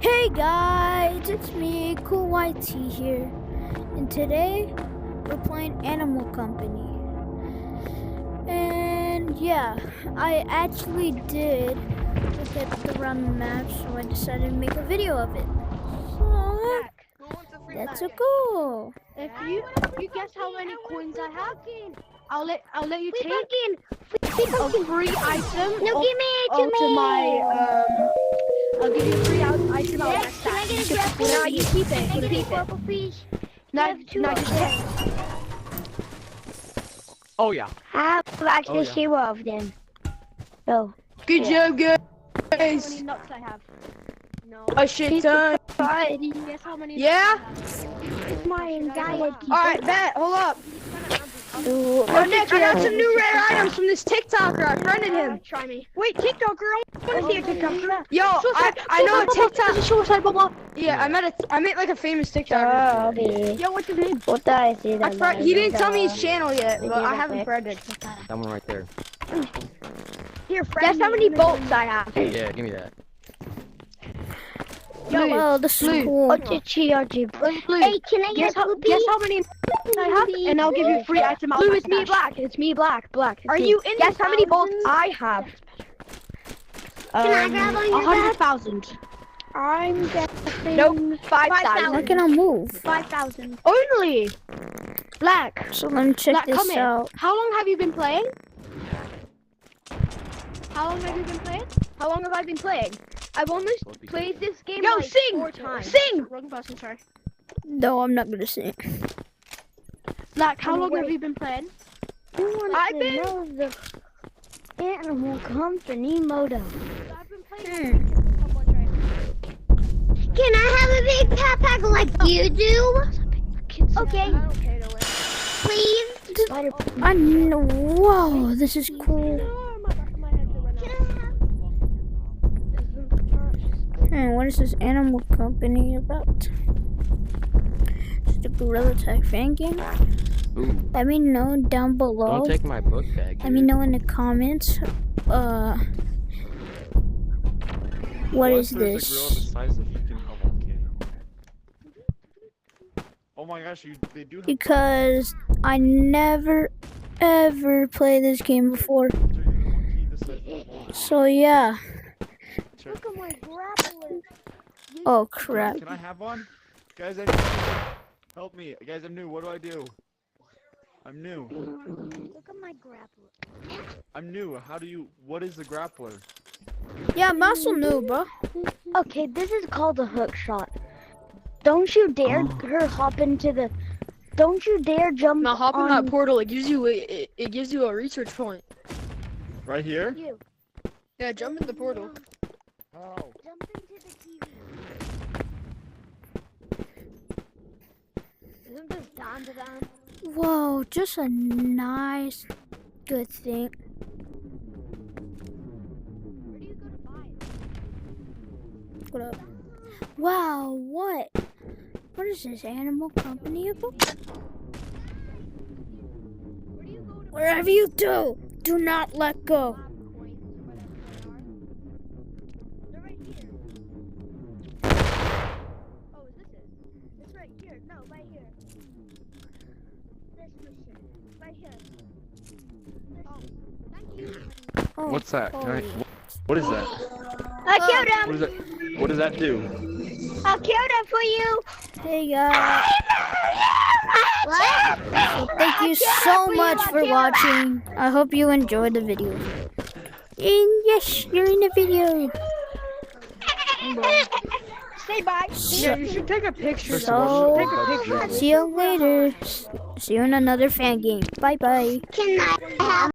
Hey guys, it's me, Cool YT here, and today we're playing Animal Company. And yeah, I actually did look at the random map, so I decided to make a video of it. So let's go. If you guess how many coins I have, I'll let you take a free item. No, give me it to to me. I'll give you a free item. Yes, can I get a grapple? Now you keep Can I it. get a grapple, please? Now just take. Oh yeah. I have actually 0 of them. So. Good job, guys. How many nuts I have? No. A shit ton. Guess how many? Yeah. It's my anxiety. All right, bet. Hold up. Ooh, Yo, Nick, I got some new rare items from this TikToker. I friended him. Try me. Wait, TikToker. I want to see a TikToker. Yo, I know a TikTok. Suicide bubble. Yeah, I met like a famous TikToker. okay. Yo, what's his name? What did I say that? He didn't tell me his channel yet, but I haven't friended. That one right there. Here, friend. Guess how many bolts I have? Yeah, give me that. Well, this is cool. Hey, can I get Guess a how many I have, and I'll give you a free item. Blue, it's me, black. It's me, black. Are you in? Guess how many bolts I have? Can I grab on your 100,000. I'm guessing. Nope, 5,000. How can I move? 5,000. Only. Black. So let me check Black, come this here. out. How long have you been playing? How long have I been playing? I've only played this game like 4 times. Sing! Wrong person, sorry. No, I'm not gonna sing. Black, how long have you been playing? I've been the Animal Company moto. I've been playing Can I have a big backpack like you do? Okay. I don't care to win. Please. I know. Whoa, this is cool. What is this Animal Company about? Just a gorilla type fan game? Ooh. Let me know down below. Don't take my book bag. Let me know in the comments. What is this? Oh my gosh, they do have Because I never ever played this game before. So yeah. Look at my grappler. Oh crap. Can I have one? Guys, help me. Guys, I'm new. What do I do? I'm new. Look at my grappler. I'm new. What is the grappler? Yeah, I'm also new, bro. Okay, this is called a hook shot. Don't you dare hop into the. Don't you dare jump. Now hop in on that portal. It gives you a research point. Right here? You. Yeah, jump in the portal. Oh. Jump into the TV. Isn't this down to them? Whoa, just a nice, good thing. Where do you go to buy it? What up? Wow, what? What is this Animal Company about? Where do you go to Wherever you do not let go. They're right here. Oh, is this it? It's right here. No, right here. This mission. Right here. Oh, thank you. Oh, What's that? holy- What is that? I killed him. What does that do? I killed him for you. Hey guys, What? thank you so much for watching. I hope you enjoyed the video. And yes, you're in the video. Say bye. Yeah, you should take a picture. So, Take a picture. see you later. See you in another fan game. Bye bye. Can I have